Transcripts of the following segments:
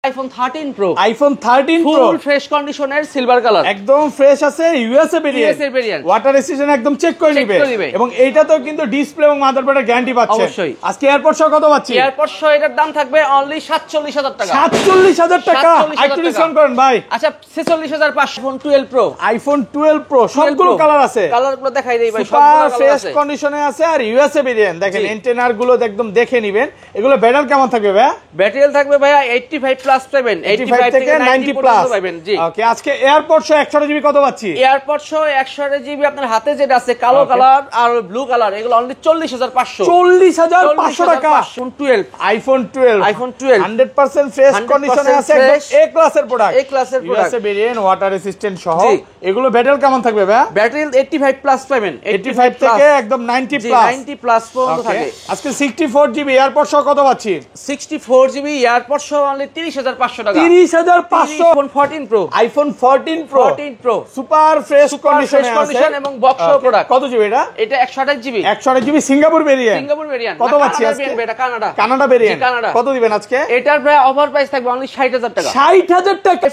iPhone 13 Pro iPhone 13 Pro full fresh কন্ডিশনের silver colour একদম fresh আছে ইউএসএ ভেরিয়েন্ট ওয়াটার রেজিস্ট্যান্ট একদম check করে নেবে এবং এইটাতেও কিন্তু ডিসপ্লে এবং মাদারবোর্ডের গ্যারান্টি পাচ্ছে অবশ্যই আজকে এয়ারপড সহ কত পাচ্ছি এয়ারপড সহ এটার দাম থাকবে অনলি 47000 টাকা 47000 টাকা একটু ডিসকাউন্ট করেন ভাই আচ্ছা 46500 iPhone 12 Pro iPhone 12 Pro সবগুলো কালার আছে কালারগুলো দেখাই দেই ভাই সবগুলো কালার আছে ফ্রেশ কন্ডিশনে আছে আর ইউএসএ ভেরিয়েন্ট দেখেন এন্টেনার গুলো একদম দেখে নেবেন এগুলো ব্যাটারি কেমন থাকবে ভাই ব্যাটারি থাকবে ভাই 85 প্লাস পাবেন 85 থেকে 90 প্লাস পাবেন জি ওকে আজকে এয়ারপড সহ 128GB কত পাচ্ছি এয়ারপড সহ 128GB আপনার হাতে যেটা আছে কালো কালার আর ব্লু কালার এগুলো অনলি 40500 40500 টাকা iPhone 12 100% ফ্রেশ কন্ডিশনে আছে একদম এ ক্লাসের product USA variant water resistant সহ এগুলো ব্যাটারি কেমন থাকবে ভাই ব্যাটারি 85 প্লাস পাবেন 85 থেকে একদম 90 প্লাস 90 প্লাস পর্যন্ত থাকে আজকে 64GB এয়ারপড সহ কত পাচ্ছি 64GB এয়ারপড সহ অনলি 30500 টাকা 30500 iPhone 14 Pro iPhone 14 Pro super fresh condition এবং বক্স প্রোডাক্ট কত জিবি এটা 128GB সিঙ্গাপুর ভেরিয়েন্ট কত পাচ্ছি আজকে এটা কানাডা ভেরিয়েন্ট কত দিবেন আজকে এটার প্রায় অফার প্রাইস থাকবে অনলি 60000 টাকা 60000 টাকা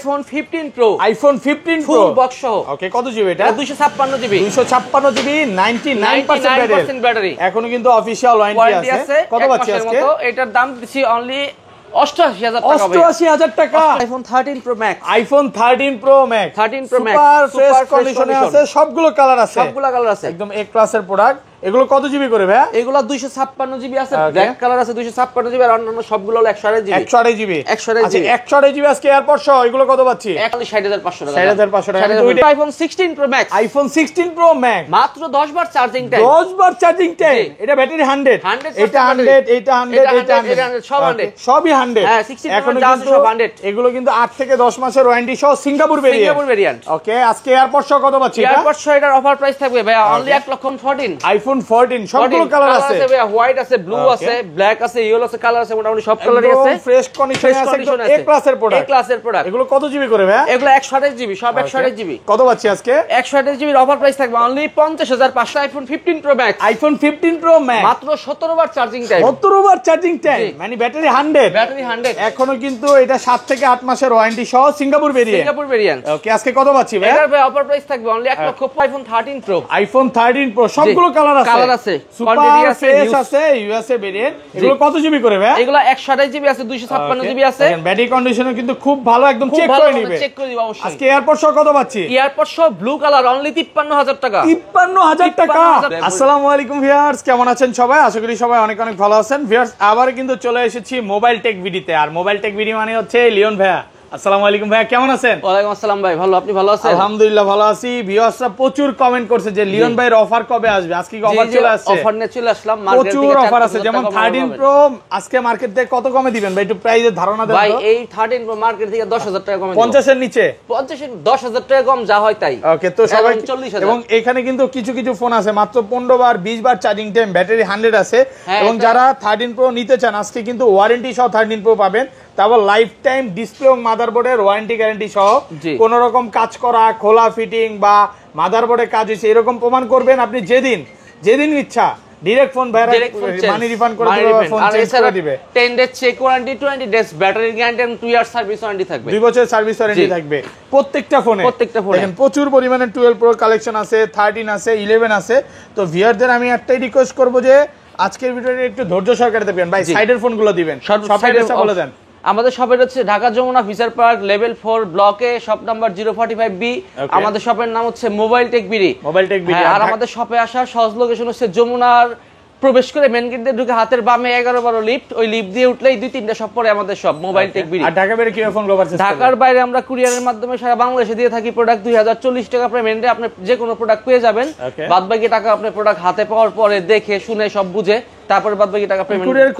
iPhone 15 Pro ফুল বক্স সহ ওকে কত জিবি এটা 256GB 99% ব্যাটারি এখনো কিন্তু অফিশিয়াল ওয়ারেন্টি আছে কত পাচ্ছি আজকে এটার দাম দিছি অনলি 88000 টাকা iPhone 13 Pro Max 13 Pro Max super fresh কন্ডিশনে আছে সবগুলো কালার আছে একদম এ ক্লাসের প্রোডাক্ট এগুলো কত জিবি করে ভাই এগুলো 256GB আছে ব্ল্যাক কালার আছে 256GB আর অন্যান্য সবগুলো হলো 128GB আচ্ছা 128GB আজকে এয়ারপড সহ এগুলো কত পাচ্ছি 60500 টাকা 60500 টাকা iPhone 16 Pro Max মাত্র 10 বার চার্জিং টাইম এটা ব্যাটারি 100 এটা 100 সবই 100 এখন কিন্তু এগুলো কিন্তু 8 থেকে 10 মাসের ওয়ারেন্টি সহ সিঙ্গাপুর ভেরিয়েন্ট ওকে আজকে এয়ারপড সহ কত পাচ্ছি এয়ারপড সহ এটার অফার প্রাইস থাকবে ভাই অনলি 1,14,000 iPhone 14 সবগুলো কালার আছে ভাই হোয়াইট আছে ব্লু আছে ব্ল্যাক আছে ইয়েলো আছে কালার আছে মোটামুটি সব কালারই আছে ফ্রেশ কন্ডিশনে আছে এ ক্লাসের প্রোডাক্ট এগুলো কত জিবি করে ভাই এগুলো 128GB সব 128GB কত পাচ্ছি আজকে 128GB এর অফার প্রাইস থাকবে অনলি 50500 iPhone 15 Pro Max মাত্র 17 বার চার্জিং টাইম মানে ব্যাটারি 100 এখনো কিন্তু এটা 7 থেকে 8 মাসের ওয়ারেন্টি সহ সিঙ্গাপুর ভেরিয়েন্ট ওকে আজকে কত পাচ্ছি ভাই এটার ভাই অফার প্রাইস থাকবে অনলি 1 লক্ষ iPhone 13 Pro সবগুলো কালার আছে কোয়ান্টিটি আছে ফ্রেশ আছে ইউএসএ ভেরিয়েন্ট এগুলো কত জিবি করে ভাই এগুলো 128GB আছে 256GB আছে ব্যাটারি কন্ডিশনও কিন্তু খুব ভালো একদম চেক করে নিবে অবশ্যই আজকে এয়ারপড সহ কত পাচ্ছি এয়ারপড সহ ব্লু কালার অনলি 53000 টাকা আসসালামু আলাইকুম ভিউয়ার্স কেমন আছেন সবাই আশা করি সবাই অনেক অনেক ভালো আছেন ভিউয়ার্স আবার কিন্তু চলে এসেছি মোবাইল টেক ভিডিওতে আর মোবাইল টেক ভিডিও মানে হচ্ছে লিওন ভাইয়া আসসালামু আলাইকুম ভাইয়া কেমন আছেন ওয়ালাইকুম আসসালাম ভাই ভালো আপনি ভালো আছেন আলহামদুলিল্লাহ ভালো আছি ভিউয়ার্সরা প্রচুর কমেন্ট করছে যে লিওন ভাইয়ের অফার কবে আসবে আজকে কি অফার চলে আসছে অফার নিয়ে চলে আসলাম মার্কেট থেকে প্রচুর অফার আছে যেমন 13 Pro আজকে মার্কেট থেকে কত কমে দিবেন ভাই একটু প্রাইসের ধারণা দেন ভাই এই 13 Pro মার্কেট থেকে 10000 টাকা কমে 50 এর নিচে 50 এর 10000 টাকা কম যা হয় তাই ওকে তো সবাই 40000 এবং এখানে কিন্তু কিছু ফোন আছে মাত্র 15 বার 20 বার চার্জিং টাইম ব্যাটারি 100 আছে এবং যারা 13 Pro নিতে চান আজকে কিন্তু ওয়ারেন্টি সহ 13 Pro পাবেন তারপর লাইফ টাইম ডিসপ্লে এবং মাদারবোর্ডের ওয়ারেন্টি গ্যারান্টি সহ কোন রকম কাজ করা খোলা ফিটিং বা মাদারবোর্ডে কাজ হইছে এরকম প্রমাণ করবেন আপনি যেদিন ইচ্ছা ডাইরেক্ট ফোন ভাইরা মানি রিফান্ড করে দিবে ফোন চেঞ্জ করে দিবে 10 days check warranty 20 days battery guarantee এবং 2 ইয়ার সার্ভিস ওয়ারেন্টি থাকবে 2 বছর সার্ভিস ওয়ারেন্টি থাকবে প্রত্যেকটা ফোনে দেখেন প্রচুর পরিমাণে 12 Pro কালেকশন আছে 13 আছে 11 আছে তো ভিউয়ারদের আমি একটাই রিকোয়েস্ট করব যে আজকের ভিডিওটা একটু ধৈর্য সহকারে দেখবেন ভাই সাইডের ফোনগুলো দিবেন সব সাইডের বলে দেন আমাদের শপের হচ্ছে Dhaka Jamuna future park level 4 ব্লকে শপ নাম্বার 045B আমাদের শপের নাম হচ্ছে মোবাইল টেক বিডি আর আমাদের শপে আসার সহজ লোকেশন হচ্ছে যমুনার প্রবেশ করে মেন গেট দিয়ে ঢুকে হাতের বামে 11 লিফট ওই লিফট দিয়ে উঠলেই 2-3টা শপ পরে আমাদের শপ মোবাইল টেক বিডি আর ঢাকা বাইরে কি ফোন গ্লোবাল সিস্টেম ঢাকার বাইরে আমরা কুরিয়ারের মাধ্যমে সারা বাংলাদেশে দিয়ে থাকি প্রোডাক্ট 2040 টাকা পেমেন্টে আপনি যে কোনো প্রোডাক্ট পেয়ে যাবেন বাদবাকি টাকা আপনি প্রোডাক্ট হাতে পাওয়ার পরে দেখে শুনে সব বুঝে তারপরে বাদবাকি টাকা পেমেন্ট কুরিয়ার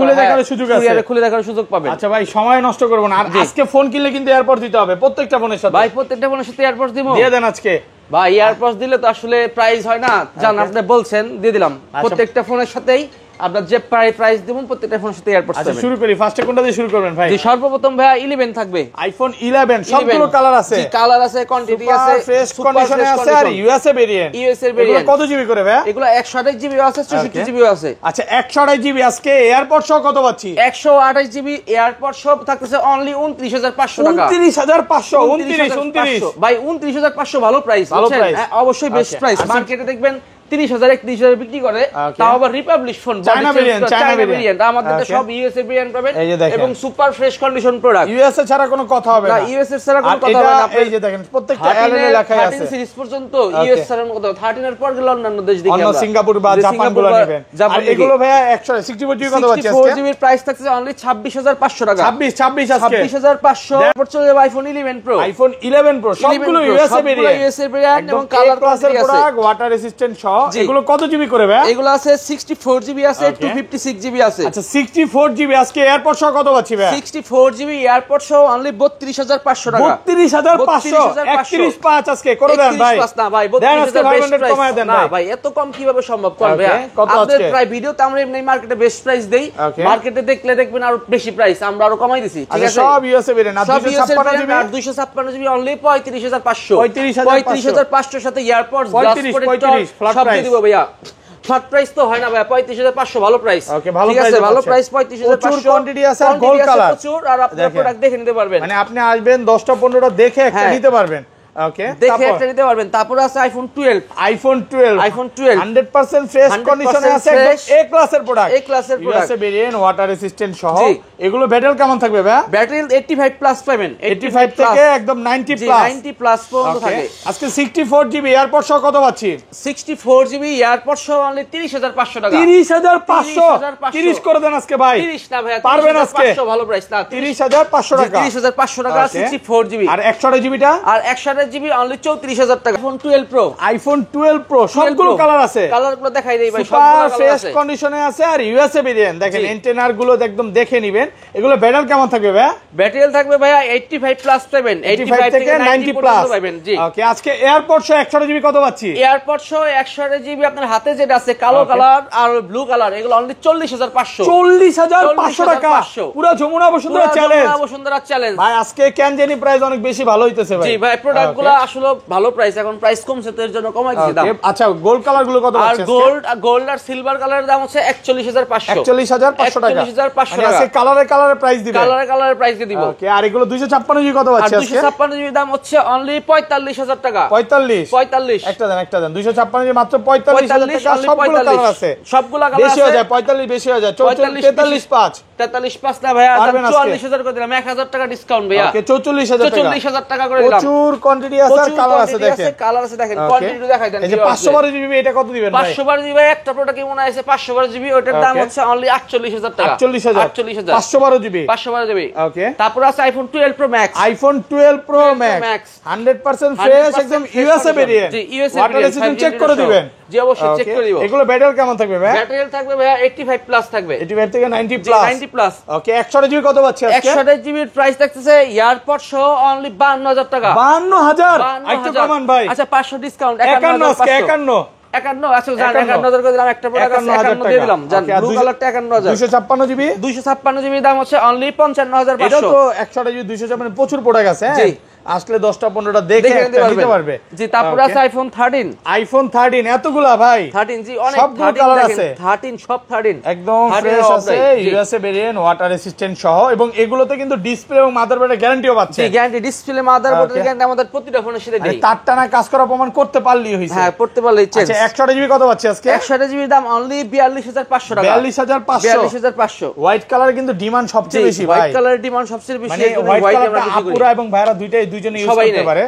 খুলে দেখার সুযোগ পাবেন আচ্ছা ভাই সময় নষ্ট করব না আর আজকে ফোন কিনলে কিন্তু এয়ারপড দিতে হবে প্রত্যেকটা ফোনের সাথে ভাই প্রত্যেকটা ফোনের সাথে এয়ারপড দিব দিয়ে দেন আজকে ভাই এয়ারপড দিলে তো আসলে প্রাইস হয় না জান আপনি বলছেন দিয়ে দিলাম প্রত্যেকটা ফোনের সাথেই আপনার যে প্রাইস দেবো প্রত্যেকটা ফোনের সাথে এয়ারপডস আচ্ছা শুরু করি, ফার্স্টে কোনটা দিয়ে শুরু করবেন ভাই? জি সর্বপ্রথম ভাইয়া 11 থাকবে, আইফোন 11 সবগুলো কালার আছে। জি কালার আছে, কোয়ান্টিটি আছে, ফ্রেশ কন্ডিশনে আছে আর ইউএসএ ভেরিয়েন্ট। ইউএসএ ভেরিয়েন্ট কত জিবি করে ভাই? এগুলো 128 জিবি আছে, 64 জিবি আছে। আচ্ছা 128 জিবি আজকে এয়ারপড সহ কত পাচ্ছি? 128 জিবি এয়ারপড সব থাকতেছে অনলি 29500 টাকা। 29500 29 ভাই 29500 ভালো প্রাইস, বুঝছেন? অবশ্যই বেস্ট প্রাইস। মার্কেটে দেখবেন 30,000 31,000 বিক্রি করে, তাও আবার রিপাবলিক ফোন, চায়না ভেরিয়েন্ট। আমাদের তো সব ইউএসএ ভেরিয়েন্ট পাবেন এবং super fresh condition product. USA ছাড়া কোনো কথা হবে না, ইউএসএ ছাড়া কোনো কথা হবে না। এই যে দেখেন প্রত্যেকটা এলএন লেখা আছে 13 সিরিজ পর্যন্ত ইউএস ছাড়া কোনো কথা। 13 এর পর গেলে অন্যান্য দেশ দেখি আমরা, অন্য সিঙ্গাপুর বা জাপান গুলো নেবেন। আর এগুলো ভাইয়া 164 জিবি কত পাচ্ছি আজকে? 64 জিবির প্রাইস থাকছে অনলি 26500 টাকা। 26 আজকে 26500 এরপর চলে যাবে আইফোন 11 প্রো। আইফোন 11 প্রো সবগুলো ইউএসএ ভেরিয়েন্ট এবং কালার ক্লাসের প্রোডাক্ট, ওয়াটার রেজিস্ট্যান্ট সহ। এগুলো কত জিবি করে ভাই? এগুলো আছে 64 জিবি আছে, 256 জিবি আছে। আচ্ছা 64 জিবি আজকে এয়ারপড সহ কত পাচ্ছি ভাই? 64 জিবি এয়ারপড সহ অনলি 32500 টাকা। 32500 31.5 আজকে করে দেন ভাই। 31.5 না ভাই, 32500 কমায় দেন না ভাই, এত কম কিভাবে সম্ভব করবে? আপনাদের প্রায় ভিডিওতে আমরা এমনি মার্কেটে বেস্ট প্রাইস দেই, মার্কেটে দেখলে দেখবেন আরো বেশি প্রাইস, আমরা আরো কমাই দিছি। ঠিক আছে, সব ইউএসএ ভেরিয়েন্ট আর 256 জিবি আর 256 জিবি অনলি 35500। 35500 এর সাথে এয়ারপডস, গ্লাস প্রোটেক্টর সব দিয়ে দিব ভাইয়া। ফ্ল্যাট প্রাইস তো হয় না ভাই, 35500 ভালো প্রাইস। ঠিক আছে, ভালো প্রাইস 35500। কোয়ান্টিটি আছে আর গোল্ড কালার প্রচুর, আর আপনারা প্রোডাক্ট দেখে নিতে পারবেন। মানে আপনি আসবেন 10টা 15টা দেখে একটা নিতে পারবেন। ওকে, দেখে একটা নিতে পারবেন। তারপর আছে আইফোন 12 100% ফ্রেশ কন্ডিশনে আছে, একদম এ ক্লাসের product, USA variant, water resistant সহ। এগুলো ব্যাটারি কেমন থাকবে ভাই? ব্যাটারি 85 প্লাস পাবেন, 85 থেকে একদম 90 প্লাস। 90 প্লাস পর্যন্ত থাকে। আজকে 64 জিবি এয়ারপড সহ কত পাচ্ছি? 64 জিবি এয়ারপড সহ অনলি 30500 টাকা। 30500 30 করে দেন আজকে ভাই। 30 না ভাই, পারবেন আজকে? ভালো প্রাইস না, 30500 টাকা। 30500 টাকা 64 জিবি। আর 128 জিবিটা? আর 128 জিবি অনলি 34000 টাকা। আইফোন 12 প্রো, আইফোন 12 প্রো সবগুলো কালার আছে। কালারগুলো দেখাই দেই ভাই, সবগুলো কালার আছে, ফ্রেশ কন্ডিশনে আছে আর ইউএসএ ভেরিয়েন্ট। দেখেন এন্টেনার গুলো একদম দেখে নেবেন। এগুলো ব্যাটারি কেমন থাকবে ভাই? ব্যাটারি থাকবে ভাই 85 প্লাস পাবেন, 85 থেকে 90 প্লাস পাবেন। জি ওকে, আজকে এয়ারপড সহ 128 জিবি কত পাচ্ছি? এয়ারপড সহ 128 জিবি আপনার হাতে যেটা আছে কালো কালার আর ব্লু কালার, এগুলো অনলি 40500। 40500 টাকা, পুরো যমুনা বসুন্ধরা চ্যালেঞ্জ। যমুনা বসুন্ধরা চ্যালেঞ্জ ভাই আজকে কেন জানি প্রাইস অনেক বেশি ভালো হইতেছে ভাই। জি ভাই, প্রোডাক্টগুলো আসলে ভালো প্রাইস, এখন প্রাইস কমছে তো এর জন্য কমাই দিছি দাম। আচ্ছা গোল্ড কালার গুলো কত আছে? আর গোল্ড আর সিলভার কালারের দাম হচ্ছে 41500। 41500 টাকা। 41500 মানে আজকে কালারে প্রাইস দিবেন? কালারে প্রাইস দিয়ে দিব। ওকে, আর এগুলো 256 জিবি কত আছে আজকে? 256 জিবি দাম হচ্ছে অনলি 45000 টাকা। 45 একটা দেন 256 জিবি মাত্র 45000 টাকা। সবগুলো কালার আছে, সবগুলো কালার বেশি হয়ে যায় 45, বেশি হয়ে যায় 43.5 না ভাইয়া, 44000 করে দিলাম, 1000 টাকা ডিসকাউন্ট ভাইয়া। ওকে 44000 টাকা করে দিলাম। প্রচুর কোয়ান্টিটি আছে আর কালার আছে, দেখেন কালার আছে, দেখেন কোয়ান্টিটি দেখাই দেন। এই যে 512 জিবি এটা কত দিবেন ভাই? 512 জিবি একটা প্রোডাক্টে মনে আছে 512 জিবি, ওটার দাম হচ্ছে অনলি 48000 টাকা। 48000 512 জিবি। 512 জিবি। ওকে, তারপর আছে iPhone 12 pro max. IPhone 12 pro max 100% fresh, একদম ইউএসএ ভেরিয়েন্ট। জি ইউএসএ ওয়াটার রেজিস্ট্যান্ট চেক করে দিবেন। জি অবশ্যই চেক করে দিব। এগুলো ব্যাটারি কেমন থাকবে ভাই? ব্যাটারি থাকবে ভাইয়া 85 প্লাস থাকবে, 85 থেকে 90 প্লাস। 90 প্লাস। ওকে, 128 জিবি কত পাচ্ছি আজকে? 128 জিবির প্রাইস থাকতেছে এয়ারপড সহ অনলি 52000 টাকা। 52000 একটু কমান ভাই। আচ্ছা 500 ডিসকাউন্ট, 51 আজকে 51 আচ্ছা জান 51000 করে দিলাম, একটা প্রোডাক্ট আছে 51 দিয়ে দিলাম জান, ব্লু কালারটা 51000। 256 জিবি 256 জিবি দাম হচ্ছে অনলি 55500। এটা তো 128 জিবি 256 প্রচুর প্রোডাক্ট আছে। হ্যাঁ, আসলে 10টা 15টা দেখে একটা নিতে পারবে। জি তারপর আছে আইফোন 13। আইফোন 13 এতগুলা ভাই? 13 জি অনেক, সব কালার আছে, 13 সব 13 একদম ফ্রেশ আছে, ইউএসএ ভেরিয়েন্ট, ওয়াটার রেজিস্ট্যান্ট সহ। এবং এগুলোতে কিন্তু ডিসপ্লে এবং মাদারবোর্ডের গ্যারান্টিও পাচ্ছে। জি গ্যারান্টি, ডিসপ্লে মাদারবোর্ডের গ্যারান্টি আমাদের প্রতিটা ফোনের সাথে দেই। তার টানা কাজ করা প্রমাণ করতে পারলেই হইছে। হ্যাঁ করতে পারলেই চেঞ্জ। আচ্ছা 128 জিবি কত পাচ্ছি আজকে? 128 জিবি দাম অনলি 42500 টাকা। 42500। হোয়াইট কালার কিন্তু ডিমান্ড সবচেয়ে বেশি ভাই। হোয়াইট কালারের ডিমান্ড সবচেয়ে বেশি, মানে হোয়াইট কালারটা আপুরা এবং ভাইরা দুইজনেই ইউজ করতে পারে।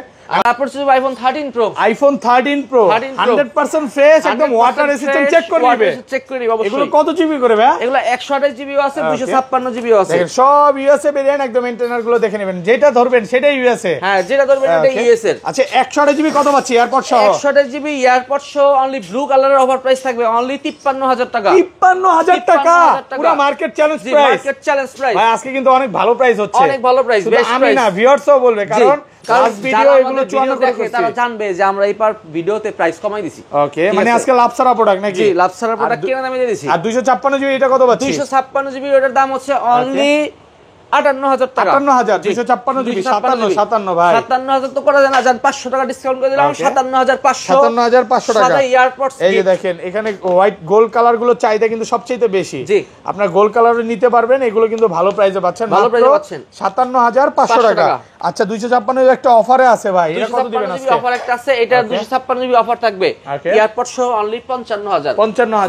তারপর হচ্ছে iPhone 13 pro. IPhone 13 pro 100% fresh, একদম ওয়াটার রেজিস্ট্যান্ট চেক করে নিবে। অবশ্যই। এগুলো কত জিবি করে ভাই? এগুলো 128 জিবিও আছে, 256 জিবিও আছে। দেখেন সব ইউএসএ ভেরিয়েন্ট, একদম ইন্টারনাল গুলো দেখে নেবেন, যেটা ধরবেন সেটাই ইউএসএ। হ্যাঁ যেটা ধরবেন এটা ইউএস এর। আচ্ছা 128 জিবি কত পাচ্ছি এয়ারপড সহ? 128 জিবি এয়ারপড সহ অনলি ব্লু কালারের অফার প্রাইস থাকবে অনলি 53000 টাকা। 53000 টাকা, পুরো market challenge price. Market challenge price. ভাই আজকে কিন্তু অনেক ভালো প্রাইস হচ্ছে, অনেক ভালো প্রাইস, বেস্ট প্রাইস। আমি না ভিউয়ার্সও বলবে, কারণ লাস্ট ভিডিও এগুলো 54 দেখে তারা জানবে যে আমরা এই পার ভিডিওতে প্রাইস কমাই দিছি। ওকে, মানে আজকে লাভসারা প্রোডাক্ট নাকি? জি, লাভসারা প্রোডাক্ট কেনা দামে দিয়ে দিছি। আর 256 জিবি এটা কত পাচ্ছি? 256 জিবি ওটার দাম হচ্ছে অনলি 58000 টাকা। 58000 256 জিবি 57 ভাই 57000 তো করা যায় না, জান 500 টাকা ডিসকাউন্ট করে দিলাম 57500 57500 টাকা। সাদা ইয়ারপডস এই যে দেখেন এখানে হোয়াইট গোল্ড কালার গুলো চাহিদা কিন্তু সবচেয়ে বেশি। জি, আপনার গোল্ড কালারে নিতে পারবেন, এগুলো কিন্তু ভালো প্রাইসে পাচ্ছেন, ভালো প্রাইসে পাচ্ছেন 57500 টাকা। আচ্ছা 256 এর একটা অফারে আছে ভাই, এটা কত দিবেন আজকে? অফার একটা আছে, এটা 256 জিবি অফার থাকবে, ইয়ারপড সহ অনলি 55000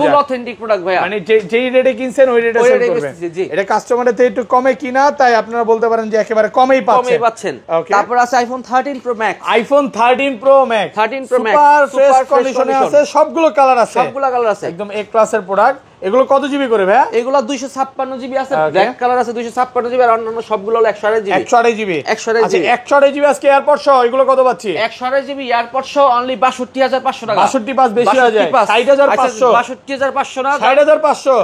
ফুল অথেন্টিক প্রোডাক্ট ভাই, মানে যেই রেটে কিনছেন ওই রেটে সেল করবেন। এটা কাস্টমারের থেকে একটু কমে কিনা, তাই আপনারা বলতে পারেন যে একেবারে কমেই পাচ্ছেন। তারপর আছে iPhone 13 pro max, iPhone 13 pro max super fresh কন্ডিশনে আছে, সবগুলো কালার আছে, সবগুলো কালার আছে, একদম এ ক্লাসের প্রোডাক্ট। এগুলো কত জিবি করে ভাই? এগুলো 256 জিবি আছে, ব্ল্যাক কালার আছে 256 জিবি, আর অন্যান্য সবগুলো হলো 128 জিবি। 128 জিবি। 128 আচ্ছা 128 জিবি আজকে এয়ারপড সহ এগুলো কত পাচ্ছি? 128 জিবি এয়ারপড সহ অনলি 62500 টাকা। 62 পাস বেশি হয়ে যায়, 60500। 62500 না 60500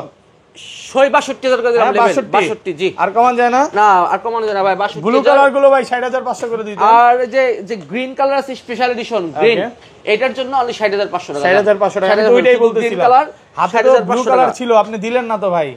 65000 করে দিলাম লেভেল 62। জি, আর কমান যায় না? না আর কমানো যায় না ভাই। 62 ব্লু কালার গুলো ভাই 60500 করে দিতে। আর যে গ্রিন কালার আছে স্পেশাল এডিশন গ্রিন, এটার জন্য অনলি 60500 টাকা। 60500 টাকা, আমি ওইটাই বলতেছিলাম। হাতে তো ব্লু কালার ছিল, আপনি দিলেন না তো ভাই।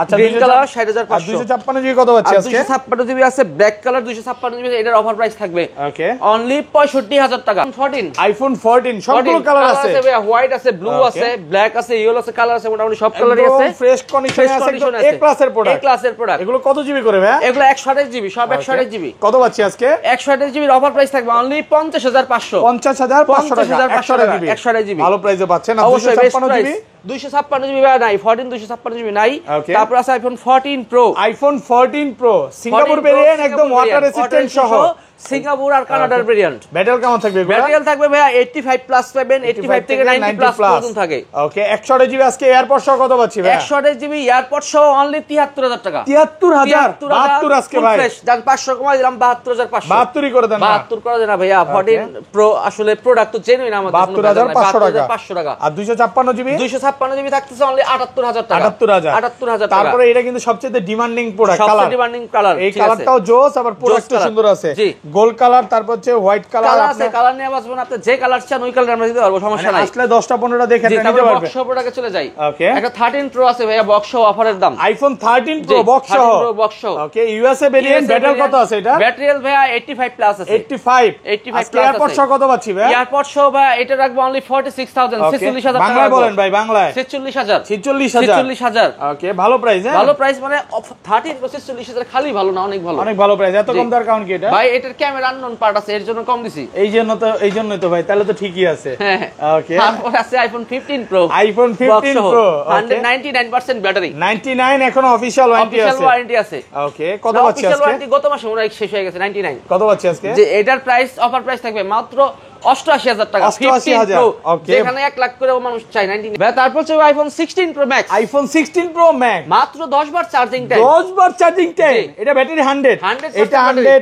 আচ্ছা গ্রিন কালার 60500। 256 জিবি কত পাচ্ছি আজকে? 256 জিবি আছে, ব্ল্যাক কালার 256 জিবি, এটার অফার প্রাইস থাকবে ওকে অনলি 65000 টাকা। 14 আইফোন 14 সবগুলো কালার আছে, হোয়াইট আছে, ব্লু আছে, ব্ল্যাক আছে, ইয়েলো আছে, কালার আছে, মোটামুটি সব কালারই আছে, ফ্রেশ কন্ডিশনে আছে, একদম এ ক্লাসের প্রোডাক্ট। এ ক্লাসের প্রোডাক্ট। এগুলো কত জিবি করে ভাই? এগুলো 128 জিবি, সব 128 জিবি। কত পাচ্ছি আজকে? 128 জিবির অফার প্রাইস থাকবে অনলি 50500। 50500 টাকা 128 জিবি ভালো প্রাইসে পাচ্ছেন। আর 256 জিবি 256 জিবি নাই, 14 256 জিবি নাই। তারপর আছে iPhone 14 pro, iPhone 14 pro Singapore variant, একদম ওয়াটার রেসিস্ট্যান্ট সহ, সিঙ্গাপুর আর কানাডার ভেরিয়েন্ট। ব্যাটারি কেমন থাকবে? ব্যাটারি থাকবে ভাই 85 প্লাস পাবেন, 85 থেকে 90 প্লাস পর্যন্ত থাকে। ওকে 128 জিবি আজকে এয়ারপড সহ কত পাচ্ছি ভাই? 128 জিবি এয়ারপড সহ অনলি 73000 টাকা। 73000 72 আজকে ভাই, জান 500 কমাই দিলাম 72500। 72 করে দেন না, 72 করে দেন না ভাইয়া। 14 প্রো আসলে প্রোডাক্ট তো জেনুইন আমাদের, 72500 টাকা। আর 256 জিবি 256 জিবি থাকতেছে অনলি 78000 টাকা। 78000 টাকা। তারপরে এটা কিন্তু সবচেয়ে ডিমান্ডিং প্রোডাক্ট, কালার সবচেয়ে ডিমান্ডিং কালার, এই কালারটাও জোস, আবার প্রোডাক্টও সুন্দর আছে, গোল্ড কালার, তারপর হচ্ছে হোয়াইট কালার আছে। কালার নিয়ে বাঁচবেন, আপনি যে কালার চান ওই কালার আমরা দিতে পারবো, সমস্যা নাই। আসলে 10টা 15টা দেখে নিতে পারবেন। বক্স প্রোডাক্টে চলে যাই। ওকে একটা 13 প্রো আছে ভাইয়া, বক্স অফারের দাম আইফোন 13 প্রো বক্স সহ। ওকে ইউএসএ ভেরিয়েন্ট, ব্যাটারি কত আছে এটা? ব্যাটারি ভাইয়া 85 প্লাস আছে, 85 প্লাস আছে। এয়ারপড সহ কত পাচ্ছি ভাই? এয়ারপড সহ ভাই এটা রাখবো অনলি 46000 46000 টাকা। বাংলায় বলেন ভাই, বাংলায় 46000 46000। ওকে ভালো প্রাইস, হ্যাঁ ভালো প্রাইস, মানে 13 প্রো 46000 খালি ভালো না, অনেক ভালো, অনেক ভালো প্রাইস। এত কম দর কারণ কি এটা ভাই? এটার ক্যামেরা আননোন পার্ট আছে, এর জন্য কম দিছি। এই জন্যই তো ভাই, তাহলে তো ঠিকই আছে। ওকে তারপর আছে iPhone 15 pro, iPhone 15 pro 199% battery, 99 এখনো অফিশিয়াল ওয়ারেন্টি আছে। ওকে কত পাচ্ছি আজকে? ওয়ারেন্টি গত মাসে মনে হয় শেষ হয়ে গেছে, 99। কত পাচ্ছি আজকে? যে এটার প্রাইস অফার প্রাইস থাকবে মাত্র 88000 টাকা। 88000 ওকে, যেখানে 1 লাখ করে মানুষ চাই 99। ভাই তারপর হচ্ছে iPhone 16 pro max, iPhone 16 pro max মাত্র 10 বার চার্জিং টাইম, 10 বার চার্জিং টাইম। এটা ব্যাটারি 100, এটা 100, এটা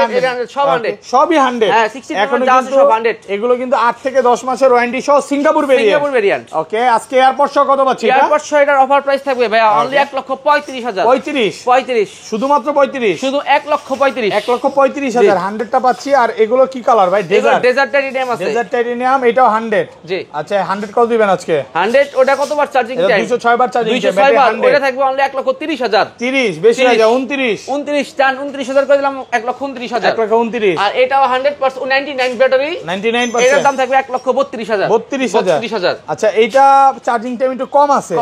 100, সব 100, সবই 100। হ্যাঁ 16 এখন প্রো আছে সব 100। এগুলো কিন্তু 8 থেকে 10 মাসের ওয়ারেন্টি সহ সিঙ্গাপুর ভেরিয়েন্ট। ওকে আজকে এয়ারপড সহ কত পাচ্ছি? এয়ারপড সহ এটার অফার প্রাইস থাকবে ভাই অনলি 1,35,000। 35 শুধুমাত্র 35, শুধু 1,35,000 1,35,000 100টা পাচ্ছি। আর এগুলো কি কালার ভাই? ডেজার্ট টাইটেনিয়াম আছে, ডেজার্ট টাইটেনিয়াম, এটাও 100। জি আচ্ছা 100 কত দিবেন আজকে? 100 ওটা কতবার চার্জিং টাইম? 206 বার চার্জিং টাইম, 206 বার। ওটা থাকবে অনলি 1,30,000। 30 বেশি হয়ে যায়, 29 টান 29000 করে দিলাম, 1,29,000। 1,29,000। আর এটাও 100% 99 ব্যাটারি, 99%। এটার দাম থাকবে 1,32,000। 32,000। আচ্ছা এইটা চার্জিং টাইম একটু কম আছে,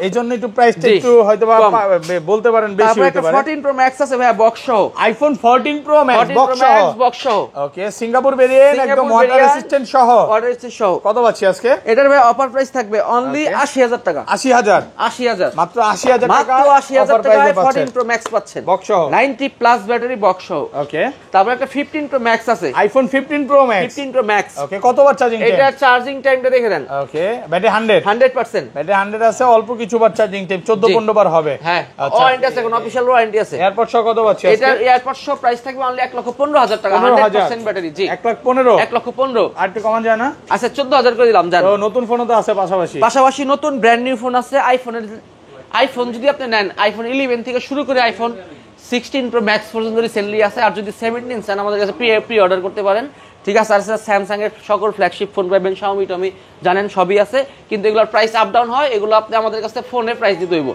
এইজন্য একটু প্রাইসটা একটু হয়তো বলতে পারেন বেশি হতে পারে। 14 প্রো ম্যাক্স আছে ভাই বক্স সহ, আইফোন 14 প্রো ম্যাক্স বক্স সহ। ওকে সিঙ্গাপুর ভেরিয়েন্ট, একদম ওয়াটার রেসিস্ট্যান্ট সহ। কত পাচ্ছি আজকে? এটার ভাই অফার প্রাইস থাকবে অনলি 80000 টাকা। 80000 মাত্র 80000 টাকা, মাত্র 80000 টাকায় 14 প্রো ম্যাক্স পাচ্ছেন বক্স সহ, 90 প্লাস ব্যাটারি বক্স সহ। ওকে তারপর একটা 15 প্রো ম্যাক্স আছে, iPhone 15 pro max, 15 pro max. Okay কতবার চার্জিং টাইম? এটা চার্জিং টাইমটা দেখে দেন। ওকে ব্যাটারি 100%, ব্যাটারি 100 আছে, অল্প কিছু বার চার্জিং টাইম 14-15 বার হবে। হ্যাঁ ওয়ারেন্টি আছে, কোন অফিশিয়াল ওয়ারেন্টি আছে। এয়ারপড সহ কত পাচ্ছি আজকে? এটা এয়ারপড সহ প্রাইস থাকবে অনলি 1,15,000 টাকা, 100% ব্যাটারি। জি 1,15,000, 1,15,000 আর একটু কমান যায় না? আচ্ছা 14000 করে দিলাম জান। তো নতুন ফোনও তো আছে পাশাপাশি নতুন ব্র্যান্ড নিউ ফোন আছে। আইফোন যদি আপনি নেন, আইফোন 11 থেকে শুরু করে আইফোন 16 প্রো ম্যাক্স পর্যন্ত রিসেন্টলি আছে, আর যদি 17 চান আমাদের কাছে প্রি অর্ডার করতে পারেন, ঠিক আছে। আর স্যামসাং এর সকল ফ্ল্যাগশিপ ফোন পাবেন, Xiaomi টমি জানেন সবই আছে, কিন্তু এগুলোর প্রাইস আপ ডাউন হয়, এগুলো আপনি আমাদের কাছে ফোনের প্রাইস দিতে হইব।